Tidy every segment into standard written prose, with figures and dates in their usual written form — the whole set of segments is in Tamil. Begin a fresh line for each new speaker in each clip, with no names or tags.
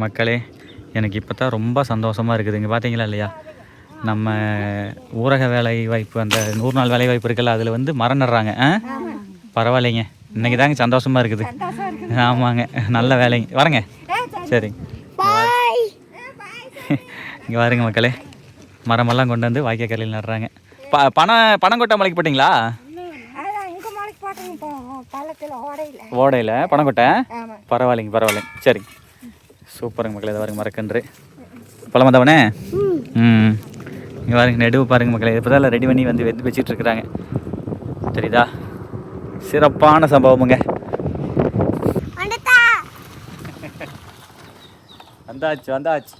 மக்களே, எனக்கு இப்போ தான் ரொம்ப சந்தோஷமாக இருக்குது. இங்கே பார்த்தீங்களா இல்லையா, நம்ம ஊரக வேலை வாய்ப்பு, அந்த 100 நாள் வேலை வாய்ப்பு இருக்குல்ல, அதில் வந்து மரம் நடுறாங்க. பரவாயில்லைங்க, இன்றைக்கி தாங்க சந்தோஷமாக இருக்குது. ஆமாங்க, நல்ல வேலைங்க. வரேங்க. சரிங்க, இங்கே பாருங்க மக்களே, மரமெல்லாம் கொண்டு வந்து வாய்க்கால் நடுறாங்க. பனங்கொட்டை மலைக்கு போட்டிங்களா? ஓடையில் பனங்கொட்டை. பரவாயில்லைங்க பரவாயில்லைங்க. சரிங்க, சூப்பருங்க மக்களே. இதை பாருங்க, மரக்கன்று பழம் வந்தவனே. இங்கே பாருங்க, நெடுவு பாருங்க மக்களே. இப்போ தான் ரெடி பண்ணி வந்து வச்சுட்டு இருக்கிறாங்க. தெரியுதா? சிறப்பான சம்பவமுங்க. வந்தாச்சு வந்தாச்சு.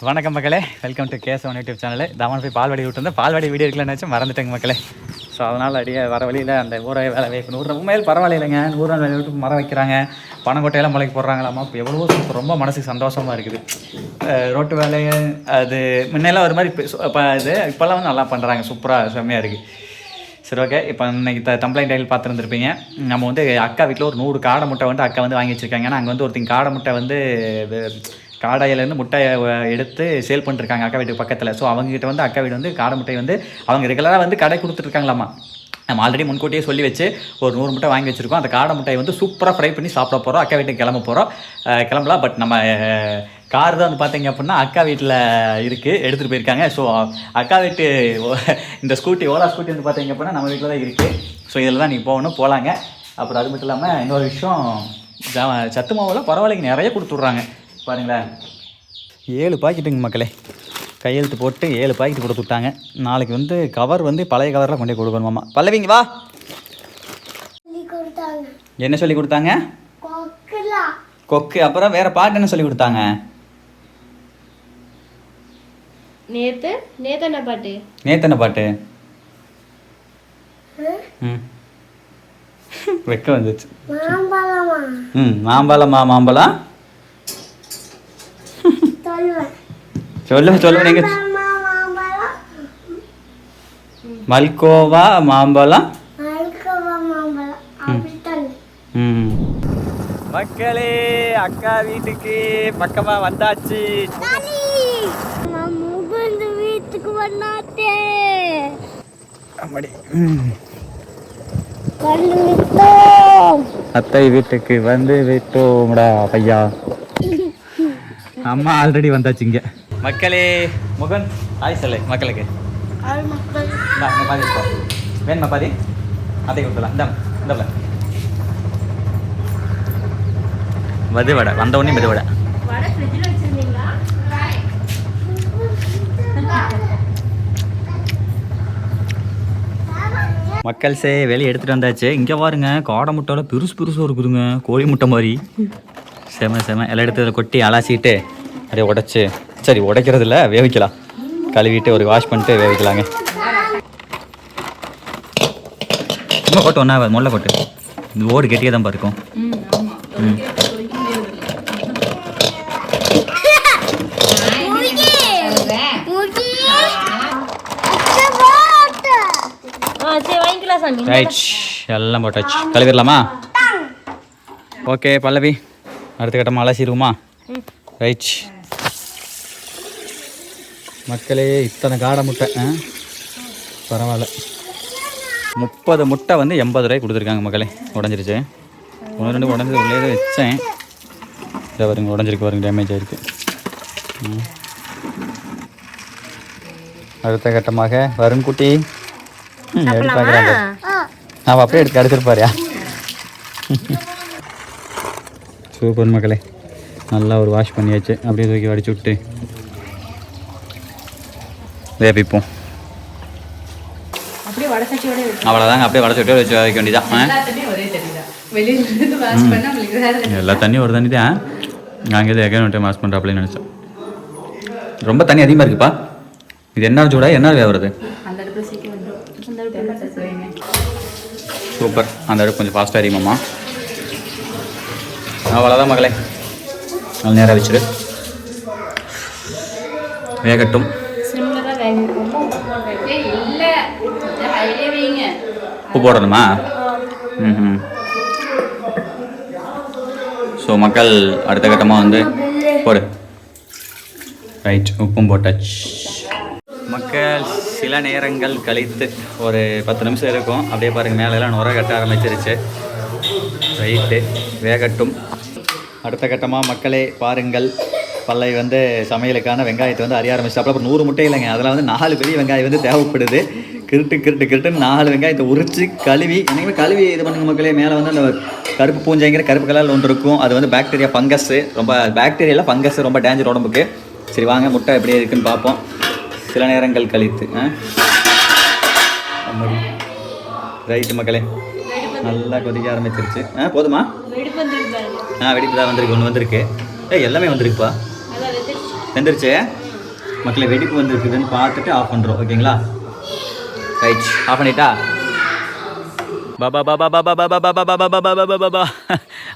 வணக்கம் மக்களே, welcome to Kesavan YouTube channel. தமன் போய் பால்வாடி விட்டுருந்தேன். பால்வாடி வீடியோ இருக்கலன்னு வச்சு மறந்துட்டேங்க மக்களே. ஸோ அதனால் அடியே வர வழியில் அந்த ஊரை வேலை வைக்கணும். 100 உண்மையில் பரவாயில்லைங்க. 100 நாள் வேலை விட்டு மரம் வைக்கிறாங்க, பனங்கொட்டையெல்லாம் முளைக்கு போடுறாங்களாமா. இப்போ எவ்வளோ ரொம்ப மனசுக்கு சந்தோஷமாக இருக்குது. ரோட்டு வேலையை அது முன்னெல்லாம் ஒரு மாதிரி இப்போ இது இப்போல்லாம் வந்து நல்லா பண்ணுறாங்க. சூப்பராக செம்மையாக இருக்குது. சரி, ஓகே. இப்போ இன்றைக்கி தம்பளை டைல் பார்த்துருந்துருப்பீங்க. நம்ம வந்து அக்கா வீட்டில் ஒரு 100 காடை முட்டை வந்து அக்கா வந்து வாங்கி வச்சுருக்காங்க. ஏன்னா அங்கே வந்து ஒருத்தங்க காடை முட்டை வந்து காடையிலேருந்து முட்டையை எடுத்து சேல் பண்ணிருக்காங்க அக்கா வீட்டுக்கு பக்கத்தில். ஸோ அவங்ககிட்ட வந்து அக்கா வீடு வந்து காடை முட்டை வந்து அவங்க ரெகுலராக வந்து கடை கொடுத்துட்ருக்காங்களாமா. நம்ம ஆல்ரெடி முன்கூட்டியே சொல்லி வச்சு ஒரு 100 முட்டை வாங்கி வச்சுருக்கோம். அந்த காடை முட்டையை வந்து சூப்பராக ஃப்ரை பண்ணி சாப்பிட போகிறோம். அக்கா வீட்டுக்கு கிளம்பலாம். பட் நம்ம கார் தான் வந்து பார்த்தீங்க அப்படின்னா அக்கா வீட்டில் இருக்குது, எடுத்துகிட்டு போயிருக்காங்க. ஸோ அக்கா வீட்டு இந்த ஸ்கூட்டி, ஓலா ஸ்கூட்டி வந்து பார்த்தீங்க அப்படின்னா நம்ம வீட்டில் தான் இருக்குது. ஸோ இதில் தான் நீங்கள் போகலாங்க. அப்புறம் அது மட்டும் இல்லாமல் இன்னொரு விஷயம், சத்து மாவில் பரவாயில்லைங்க, நிறைய கொடுத்துட்றாங்க பாருங்களேன். 7 பாக்கெட்டுங்க மக்களே. கையெழுத்து போட்டு 7 பாக்கெட் கொடுத்து விட்டாங்க. நாளைக்கு வந்து கவர் வந்து பழைய கவரில் கொண்டே கொடுக்கணுமாம்மா. பல்லவிங்க வா. என்ன சொல்லி கொடுத்தாங்க? கொக்கு. அப்புறம் வேற பாட்டு என்ன சொல்லி கொடுத்தாங்க?
நேத்தன பாட்டு.
வெக்க வந்துச்சு. மாம்பழமா? மாம்பழம் சொல்லுங்க நீங்க. மல்கோவா மாம்பழம். மக்களே, அக்கா வீட்டுக்கு பக்கமா வந்தாச்சு. அத்தை வீட்டுக்கு வந்து விட்டோம்டா பையா. அம்மா ஆல்ரெடி வந்தாச்சு இங்க. மக்களே, முகன் ஆய் சொல்லு மக்களுக்கு. வேணுமா பாதி? அதை கொடுக்கலாம். இந்த மெதுவடை வந்த உடனே மெதுவடை. மக்கள் வெளியே எடுத்துகிட்டு வந்தாச்சு. இங்கே பாருங்க, காடை முட்டையில் பெருசாக இருக்குதுங்க, கோழி முட்டை மாதிரி. செம எல்லாம் எடுத்து அதில் கொட்டி அலாசிட்டு அப்படியே உடைச்சி, சரி உடைக்கிறது இல்லை, வேவிக்கலாம். கழுவிட்டு ஒரு வாஷ் பண்ணிட்டு வேவிக்கலாங்க. இன்னும் கொட்டு ஒன்றா முல்லை கொட்டு. இந்த ஓடு கெட்டியாக தான் இருக்கும். எல்லாம் போட்டாச்சு. கழுவிடலாமா? ஓகே பல்லவி, அடுத்த கட்டமாக அலசிடுவோமா? ரைட் மக்களே, இத்தனை காடை முட்டை பரவாயில்ல. 30 முட்டை வந்து 80 ரூபாய்க்கு கொடுத்துருக்காங்க மக்களே. உடஞ்சிருச்சு. 1-2 உடஞ்சது உள்ளே தான் வச்சேன். இதை பாருங்க, உடஞ்சிருக்கு பாருங்க, டேமேஜ் ஆகிருக்கு. அடுத்த கட்டமாக வருண்குட்டி எடுப்பாக்குறாங்க. நான் அப்படியே எடுத்து எடுத்துருப்பாரியா? சூப்பர் மக்களே, நல்லா ஒரு வாஷ் பண்ணியாச்சு. அப்படியே தூக்கி வடிச்சு விட்டு வேப்பிப்போம். அவ்வளோதாங்க, அப்படியே வடச்சட்டியோட வச்சு வைக்க வேண்டியதான். எல்லா தண்ணியும் ஒரு தண்ணி தான். அங்கே எகை வாஷ் பண்ணுற அப்படின்னு நினச்சேன். ரொம்ப தண்ணி அதிகமாக இருக்குப்பா. இது என்ன சூடா, என்ன வேவுறது? சூப்பர். அந்த அடுப்பு கொஞ்சம் ஃபாஸ்ட்டாக அறியுமாம்மா. அவ்வளோதான் மகளே, நல்ல நேரம் வச்சுரு, வேகட்டும். உப்பு போடணுமா? ம். ஸோ மக்கள் அடுத்த கட்டமாக வந்து போடு. ரைட், உப்பும் போட்டாச்சு. மக்கள் சில நேரங்கள் கழித்து ஒரு 10 நிமிஷம் இருக்கும். அப்படியே பாருங்கள், மேலெல்லாம் நுர கட்ட ஆரம்பிச்சிருச்சு. ரைட்டு, வேகட்டும். அடுத்த கட்டமாக மக்களே பாருங்கள், பல்லை வந்து சமையலுக்கான வெங்காயத்தை வந்து அறிய ஆரம்பிச்சு. அப்புறம் 100 முட்டை இல்லைங்க, அதில் வந்து 4 பெரிய வெங்காயம் வந்து தேவைப்படுது. கிருட்டுன்னு 4 வெங்காயத்தை உரித்து கழுவி, என்னைக்குமே கழுவி இது பண்ணுங்க மக்களே. மேலே வந்து அந்த கருப்பு பூஞ்சைங்கிற கருப்பு கலரில் ஒன்று இருக்கும், அது வந்து பாக்டீரியா ஃபங்கஸ்ஸு. ரொம்ப பாக்டீரியாவில் ஃபங்கஸ் ரொம்ப டேஞ்சர் உடம்புக்கு. சரி வாங்க, முட்டை எப்படி இருக்குன்னு பார்ப்போம். சில நேரங்கள் கழித்து. ரைட்டு மக்களே, நல்லா கொதிக்க ஆரம்பிச்சிருச்சு. போதுமா? வெடிப்பு தான் வந்திருக்கு, ஒன்று வந்திருக்கு. எல்லாமே வந்திருக்குப்பா, வெந்துருச்சு மக்களே. வெடிப்பு வந்துருக்குதுன்னு பார்த்துட்டு ஆஃப் பண்ணுறோம், ஓகேங்களா? ரைட், ஆஃப் பண்ணிட்டா பாபா பாபா பாபா பாபா பாபா பாபா பாபா பாபா பாபா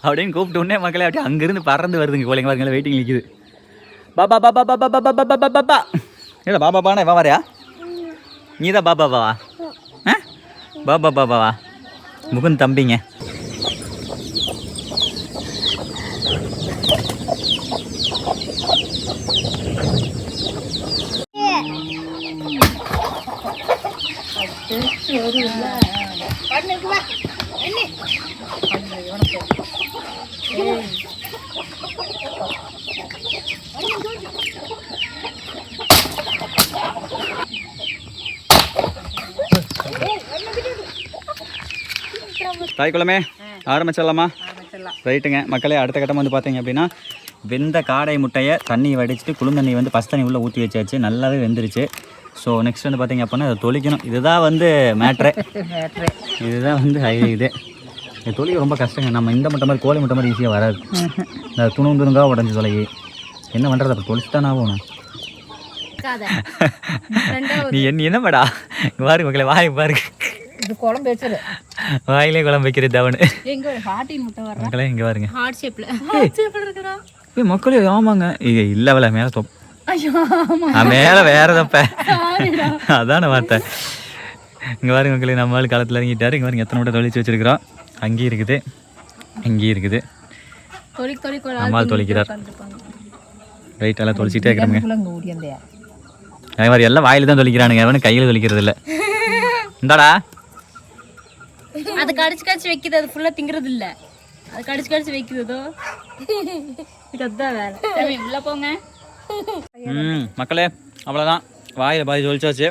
அப்படின்னு கூப்பிட்டு உடனே மக்களே அப்படியே அங்கேருந்து பறந்து வருதுங்க கோழிங்க. பாருங்களா, வெயிட்டிங் நிற்குது. பாபா பாபா பாபா பாபா பாபா பாபா பாபா. இல்லை பாபா பானா இவன் வரையா? நீ தான் பாபா பாவா? பாபா பாபாவா? முகுந்த் தம்பிங்க. தாய்க்குளமே ஆரம்பிச்சிடலாமா? ரைட்டுங்க மக்களே, அடுத்த கட்டம் வந்து பார்த்தீங்க அப்படின்னா, வெந்த காடை முட்டையை தண்ணி வடிச்சிட்டு குளும் தண்ணி வந்து பசு தண்ணி உள்ளே ஊற்றி வச்சாச்சு. நல்லாவே வெந்துருச்சு. ஸோ நெக்ஸ்ட் வந்து பார்த்தீங்க அப்படின்னா அதை தொளிக்கணும். இதுதான் வந்து மேட்ரு, இதுதான் வந்து இது தொழில் ரொம்ப கஷ்டங்க. நம்ம இந்த முட்டை மாதிரி கோழி முட்டை மாதிரி ஈஸியாக வராது. இந்த துணுங்காக உடஞ்சி தொலைகி என்ன பண்ணுறது? அப்போ தொளிச்சுட்டானா ஆகணும். நீ என்ன மேடா பாரு மக்களே, வாய் பாரு,
குழம்பு வச்சிரு,
வாயிலே குழம்பு வைக்கிற தவணு
மக்களே.
இங்கே பாருங்க, மக்களே. ஆமாங்க, இல்லை மேலே தொப் மேலே வேற தப்ப அதான வார்த்தை. இங்கே பாருங்க மக்களே, நம்மளால காலத்தில் இறங்கிட்டாரு. இங்கே பாருங்க எத்தனை முட்டை தொளிச்சு வச்சிருக்கிறோம். அங்கேயும் இருக்குது, இங்கேயும் இருக்குது. நம்மளால் தொளிக்கிறார். ரைட், எல்லாம் தொளிச்சிட்டே இருக்கிறாங்க. அதே மாதிரி எல்லாம் வாயில தான் தொளிக்கிறானுங்க, அவனு கையில் தொளிக்கிறது இல்லை. இந்தாடா,
அது கடிச்சு வைக்கிறது, அது ஃபுல்லா திங்கிறது இல்ல, அது கடிச்சு வைக்கிறதோ. இதுதான் வேலை. உள்ள போங்க
மக்களே. அவ்வளோதான், வாயில் பாதி தொளிச்சாச்சு,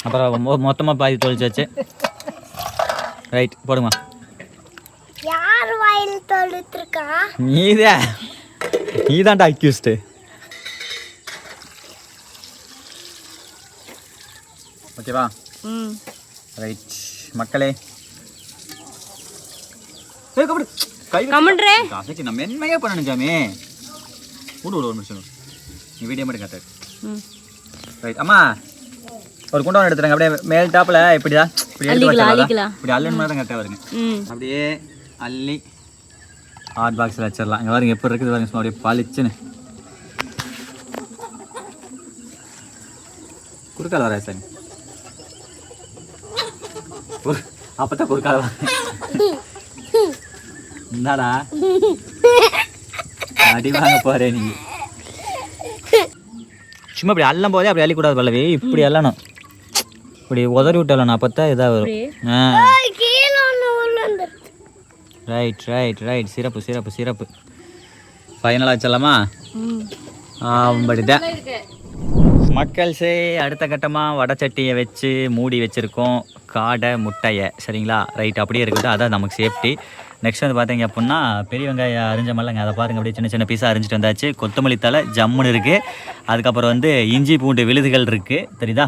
அப்புறம் மொத்தமாக பாதி தொளிச்சாச்சு. ரைட், போடுமா.
யார் வாயில் தொளிச்சிருக்கா?
நீதான்டா அக்யூஸ்டு. ஓகேவா? ரைட் மக்களே. நான் மென்மையாக பண்ணணும் சாமி. விடு ஒரு நிமிஷம், நீ வீடியோ மட்டும் காட்டு. ரைட் அம்மா, ஒரு குண்டவன் எடுத்துறாங்க. அப்படியே மேல் டாப்பில் இப்படிதான் இப்படி அள்ளு மாதிரி தான் கரெக்டாக வருங்க. அப்படியே அள்ளி ஹாட் பாக்ஸில் வச்சிடலாம். இங்கே பாருங்க எப்படி இருக்குது பாருங்க, சும்மா அப்படியே பாலிச்சுன்னு. குறுக்கால் வரா சாமி, அப்பதான் குறுக்கால் வர. என்னடா அடி வாங்க போறேன் நீ? சும்மா இப்படி அள்ளும் போதே அப்படி அள்ளிக்கூடாது பல்லவி, இப்படி அள்ளணும். இப்படி உதறி விட்டாலும் அப்பத்தான் இதாக வரும். ரைட் ரைட் ரைட், சிறப்பு சிறப்பு சிறப்பு. ஃபைனலாக வச்சிடலாமா? அப்படிதான் மக்கள். அடுத்த கட்டமாக வடச்சட்டியை வச்சு மூடி வச்சுருக்கோம் காடை முட்டையை. சரிங்களா? ரைட், அப்படியே இருக்குது, அதான் நமக்கு சேஃப்டி. நெக்ஸ்ட் வந்து பார்த்தீங்க அப்படின்னா பெரிய வெங்காயம் அரிஞ்ச மாதிரிலங்க, அதை பாருங்கள் அப்படியே சின்ன சின்ன பீஸாக அரிஞ்சிட்டு வந்தாச்சு. கொத்தமல்லி தலை ஜம்முன்னு இருக்குது. அதுக்கப்புறம் வந்து இஞ்சி பூண்டு விழுதுகள் இருக்குது, தெரியுதா?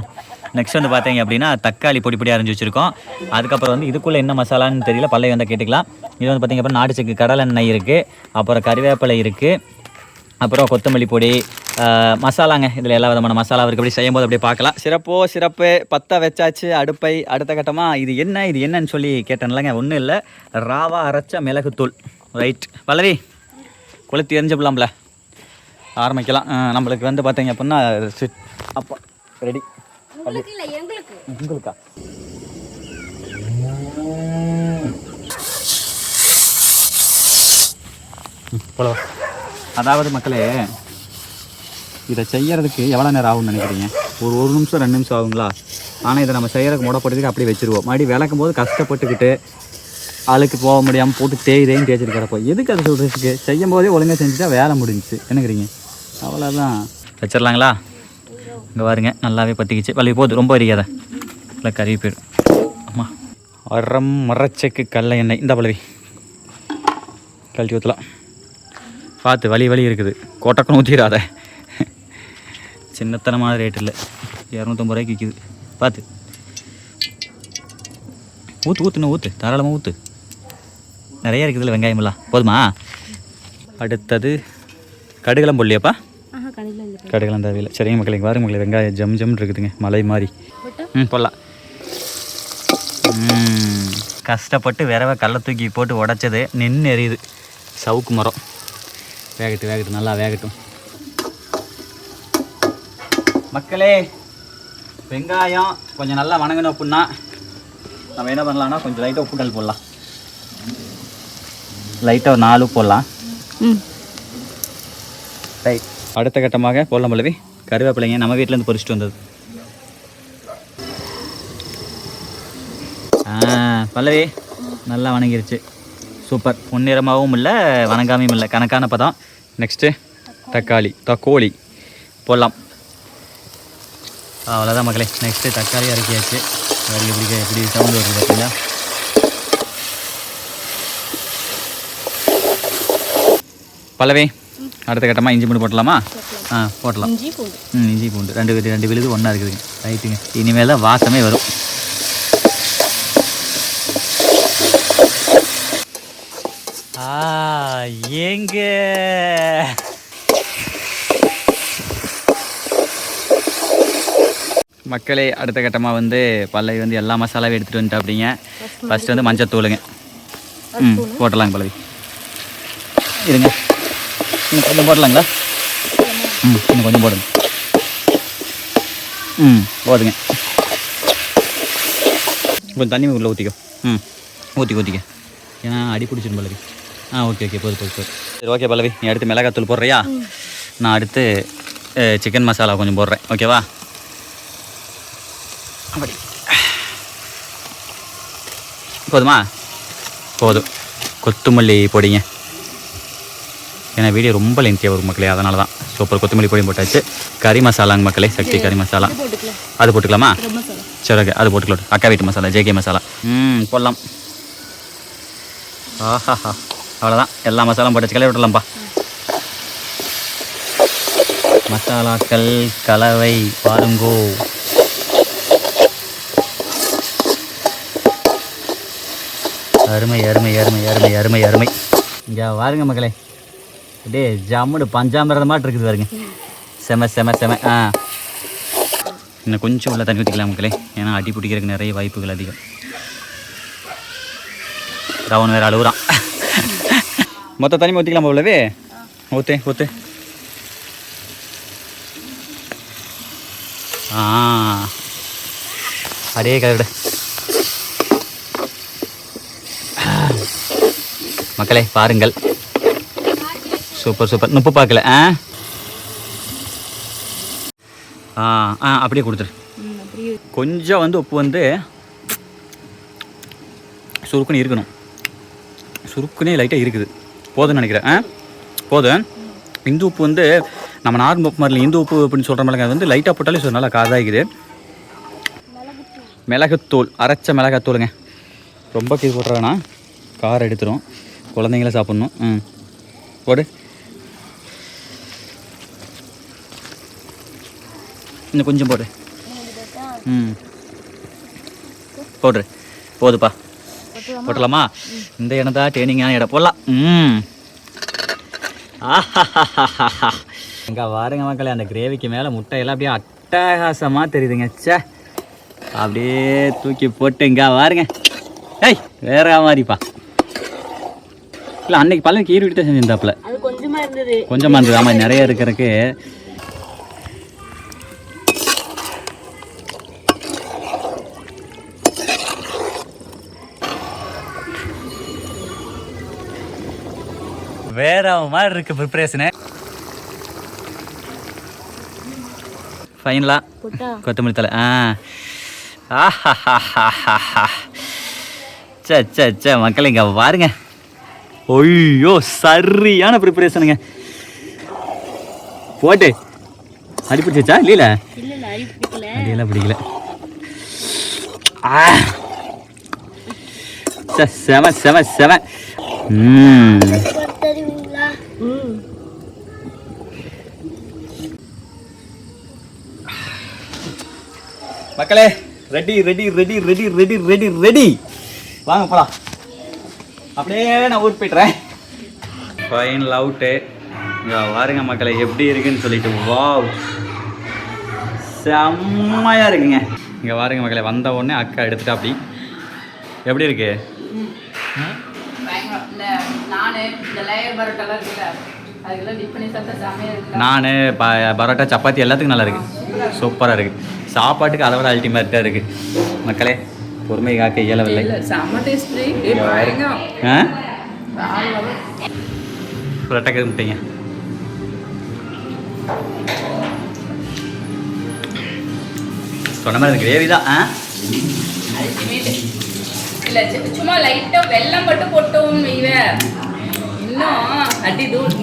நெக்ஸ்ட் வந்து பார்த்தீங்க அப்படின்னா தக்காளி பொடி பொடி அரைஞ்சி வச்சுருக்கோம். அதுக்கப்புறம் வந்து இதுக்குள்ளே என்ன மசாலான்னு தெரியல, பல்லை வந்தால் கேட்டுக்கலாம். இது வந்து பார்த்திங்க அப்படின்னா நாட்டு சக்கு கடலெண்ணெய் இருக்குது, அப்புறம் கறிவேப்பிலை இருக்குது, அப்புறம் கொத்தமல்லி பொடி, மசாலாங்க. இதில் எல்லா விதமான மசாலா இருக்குது. அப்படி செய்யும்போது அப்படியே பார்க்கலாம். சிறப்பு பற்ற வச்சாச்சு அடுப்பை. அடுத்த கட்டமாக இது என்னன்னு சொல்லி கேட்டேன்லங்க, ஒன்றும் இல்லை, ராவா அரைச்ச மிளகுத்தூள். ரைட் பல்லவி, கொளுத்தி எரிஞ்சுப்பலாம்ல, ஆரம்பிக்கலாம். நம்மளுக்கு வந்து பார்த்தீங்க அப்படின்னா அப்போ ரெடி. உங்களுக்கா? போல. அதாவது மக்களே, இதை செய்யறதுக்கு எவ்வளோ நேரம் ஆகும்னு நினைக்கிறீங்க? ஒரு 1 நிமிஷம் 2 நிமிஷம் ஆகுங்களா? ஆனால் இதை நம்ம செய்யறதுக்கு முடப்படுறதுக்கு அப்படியே வச்சுருவோம். மறுபடியும் விளக்கும் போது கஷ்டப்பட்டுக்கிட்டு ஆளுக்கு போக முடியாமல் போட்டு தேய்தேன்னு தேய்ச்சிட்டு கிடப்போம். எதுக்கு அதை சொல்கிறதுக்கு? செய்யும் போதே ஒழுங்காக செஞ்சுட்டா வேலை முடிஞ்சிச்சு. என்னங்கிறீங்க? அவ்வளோதான். வச்சிடலாங்களா? இங்கே பாருங்க, நல்லாவே பற்றிக்கிச்சு. வலி போகுது, ரொம்ப வரிக்காத, இல்லை கறி போயிடும். ஆமாம், மரச்செக்கு கடலை எண்ணெய் இந்த பழவி கழட்டி ஊற்றலாம். பார்த்து, வலி இருக்குது, கொட்டக்குன்னு ஊற்றிடாத. சின்னத்தனமான ரேட் இல்லை, 250 ரூபாய்க்கு விற்கிது. பார்த்து ஊற்று ஊற்று, தாராளமாக ஊற்று. நிறைய இருக்குதுல்ல வெங்காயமெல்லாம். போதுமா? அடுத்தது கடுகெல்லாம் போடலையாப்பா? கடுகெல்லாம் தேவையில்லை. சரிங்க மக்களுக்கு பாருங்க மக்களுக்கு, வெங்காயம் ஜம் ஜம்னு இருக்குதுங்க, மலை மாதிரி. போடலாம். கஷ்டப்பட்டு விரவை கல்லை தூக்கி போட்டு உடைச்சது நின்று எரியுது. சவுக்கு மரம். வேகட்டும், நல்லா வேகட்டும் மக்களே. வெங்காயம் கொஞ்சம் நல்லா வணங்கணும் அப்படின்னா நம்ம என்ன பண்ணலாம்னா, கொஞ்சம் லைட்டாக உப்புக்கல் போடலாம். லைட்டாக ஒரு 4 போடலாம். ரைட். அடுத்த கட்டமாக போடலாம் பல்லவி, கருவேப்பிலைங்க நம்ம வீட்டிலேருந்து பறிச்சுட்டு வந்தது. பல்லவி நல்லா வணங்கிருச்சு. சூப்பர். பொன்னிறமாகவும் இல்லை, வணங்காமையும் இல்லை, கணக்கான பதம். நெக்ஸ்ட்டு தக்காளி போடலாம். அவ்வளோதான் மக்களே. நெக்ஸ்ட்டு தக்காளி இறக்கியாச்சு. எப்படி சவுண்டு வருது பார்த்தீங்களா? பல்லவி அடுத்த கட்டமாக இஞ்சி பூண்டு போட்டலாமா? போட்டலாம். இஞ்சி பூண்டு 2 விழுது ஒன்றா இருக்குதுங்க. ரைட்டுங்க. இனிமேல் தான் வாசமே வரும். ஏங்க மக்களே, அடுத்த கட்டமாக வந்து பல்லவி வந்து எல்லா மசாலாவும் எடுத்துகிட்டு வந்துட்டா. அப்படிங்க ஃபஸ்ட்டு வந்து மஞ்சத்தூளுங்க. போட்டலாங்க பல்லவி. இருங்க, இன்னும் கொஞ்சம் போடலாங்களா? இன்னும் கொஞ்சம் போடுங்க. போதுங்க. கொஞ்சம் தண்ணி உள்ளே ஊற்றிக்கோ. ஊற்றிக்க, ஏன்னா அடி பிடிச்சிடும் பல்லவி. ஓகே போதும். சரி, ஓகே பல்லவி, நீ அடுத்து மிளகாத்தூள் போடுறியா? நான் அடுத்து சிக்கன் மசாலா கொஞ்சம் போடுறேன். ஓகேவா? அப்படி போதுமா? போதும். கொத்தமல்லி பொடிங்க, ஏன்னா வீடியோ ரொம்ப லென்த்தியாக வரும் மக்களே, அதனால தான். சூப்பர். கொத்தமல்லி பொடியும் போட்டாச்சு. கறி மசாலாங்க மக்களே, சக்தி கறி மசாலா. அது போட்டுக்கலாமா? சரி, ஓகே, அது போட்டுக்கலாம். அக்கா வீட்டு மசாலா, ஜேகே மசாலா. போடலாம். ஆஹாஹா, அவ்வளோதான். எல்லா மசாலாவும் போட்டாச்சு. கலவை விட்டுலாம்ப்பா. மசாலாக்கள் கலவை பாருங்கோ. அருமை. இங்கே பாருங்க மக்களே, அப்படியே ஜம்முடு பஞ்சாமிரத மாட்டு இருக்குது பாருங்க. செம. இன்னும் கொஞ்சம் உள்ள தண்ணி ஊற்றிக்கலாம் மக்களே, ஏன்னா அடி பிடிக்கிறதுக்கு நிறைய வாய்ப்புகள் அதிகம். ரவன் வேறு அழுகுறான். மொத்த தண்ணி ஊற்றிக்கலாம் போலவே. ஊற்று. அடே கலவிட மக்களே, பாருங்கள். சூப்பர். உப்பு பார்க்கல. அப்படியே கொடுத்துரு. கொஞ்சம் வந்து உப்பு வந்து சுருக்குன்னு இருக்கணும். சுருக்குனே லைட்டாக இருக்குது. போதும்னு நினைக்கிறேன். போதும். இந்து உப்பு வந்து நம்ம நார்மல் உப்பு மாதிரி இந்து உப்பு அப்படின்னு சொல்கிற மிளகாய் வந்து லைட்டாக போட்டாலே நல்லா காதாகிக்குது. மிளகுத்தூள், அரைச்ச மிளகாத்தூளுங்க. ரொம்ப கீழ் போட்டுறாங்கன்னா காரம் எடுத்துரும், குழந்தைங்கள சாப்பிட்ணும். போடு. இன்னும் கொஞ்சம் போடு. போடுற. போதுப்பா. போட்டலாமா? இந்த இடம் தான் ட்ரெயினிங்கான இடம். போடலாம். இங்கே பாருங்க மக்களே, அந்த கிரேவிக்கு மேலே முட்டையெல்லாம் அப்படியே அட்டகாசமாக தெரியுதுங்க. சே, அப்படியே தூக்கி போட்டு இங்கே பாருங்க. ஏய், வேற மாதிரிப்பா. இல்லை, அன்னைக்கு பழம் கீரி விட்டு தான் செஞ்சிருந்தாப்புல. கொஞ்சமாக இருந்தது. ஆமாம், நிறைய இருக்கிறதுக்கு. வேற மாதிரி இருக்கு ப்ரிப்பரேஷனு. ஃபைனலா கொத்தமல்லி தலை. சே மக்கள் இங்கே பாருங்க. ஐயோ சரியான ப்ரிப்பரேஷனுங்க. போட்டு அடி பிடிச்சா இல்லையில அடியெல்லாம் பிடிக்கல. செம செம செம.
தெரியுங்களா?
மக்களே ready ready ready ready ready ready ready. வாங்க போலாம். அப்படியே நான் ஊர் போய்ட்டுறேன். Final out. இங்கே பாருங்க மக்களே எப்படி இருக்குன்னு சொல்லிட்டு. வாவ் செம்மையாக இருக்குங்க. இங்கே பாருங்க மக்களே, வந்த உடனே அக்கா எடுத்துட்டா. அப்படி எப்படி இருக்கு? நான் பரோட்டா சப்பாத்தி எல்லாத்துக்கும் நல்லா இருக்குது. சூப்பராக இருக்குது. சாப்பாட்டுக்கு அதை விட அல்டிமேட்டாக இருக்குது. மக்களே பொறுமை காக்க இயலவில்லை. புரட்டக்க முட்டைங்க. சொன்ன மாதிரி கிரேவி தான்.
சும்மா லைட்டா வெல்லம் மட்டும் போட்டோம் இன்னும் அடி தூள்.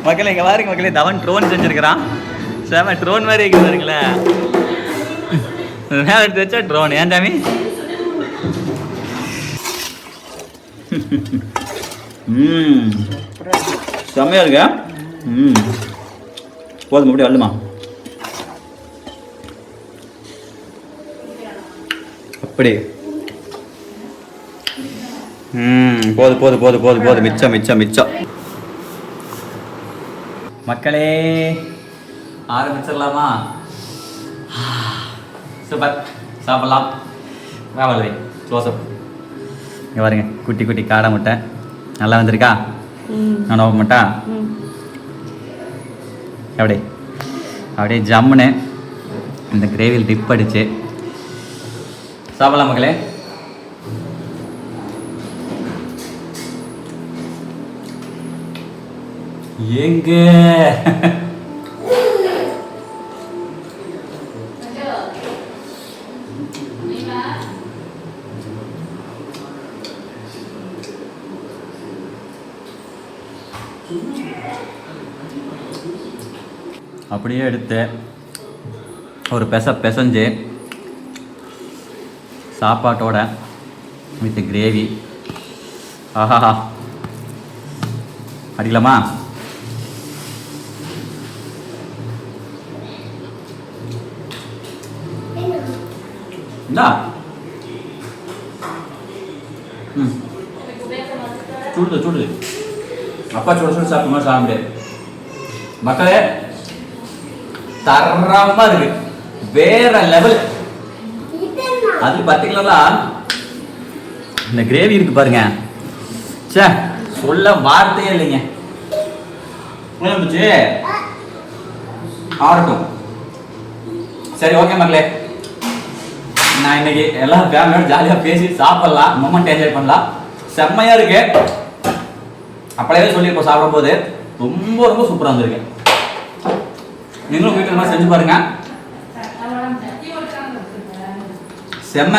மக்களே இங்கே பாருங்க மக்களே, தவன் ட்ரோன் செஞ்சுருக்கிறான். சாம ட்ரோன் மாதிரி இருக்குது பாருங்களேன். மேலே எடுத்து வச்சா ட்ரோன். ஏன் சாமி? செம்மையா இருக்க. போதும் அப்படி அள்ளுமா. அப்படி போது போது போது போது போது. மிச்சம் மிச்சம் மிச்சம். மக்களே ஆரம்பிச்சிடலாமா? சூப்பர். சாப்பிடலாம். வேவலை க்ளோஸ்அப். இங்கே பாருங்க, குட்டி குட்டி காடை முட்டை நல்லா வந்திருக்கா? நான் ஓப்ப மாட்டா. அப்படியே ஜம்முன்னு இந்த கிரேவியில் டிப் அடிச்சு சாப்பிடலாம் மக்களே. எங்க அப்படியே எடுத்து ஒரு பிசைஞ்சு சாப்பாட்டோட வித் கிரேவி. ஆஹா அடிக்கலாமா? இந்தா சுடுது. அப்பா சுட சுட சாப்பிடுமா சாப்பிடு. மக்களே தரமா இருக்கு. வேற லெவல். அது பர்டிகுலரா இந்த கிரேவி இருக்கு பாருங்க. சே சொல்ல வார்த்தையே இல்லைங்க. ஆகட்டும். சரி ஓகே மக்களே, நான் இன்னைக்கு எல்லாம் ஃபேமிலியோட ஜாலியாக பேசி சாப்பிடலாம், மொமெண்ட் என்ஜாய் பண்ணலாம். செம்மையா இருக்கு. அப்படியே சொல்லியிருப்போம் சாப்பிடும்போது. ரொம்ப ரொம்ப சூப்பராக இருந்திருக்கு. நீங்களும் வீட்டில் செஞ்சு பாருங்க. செம்ம.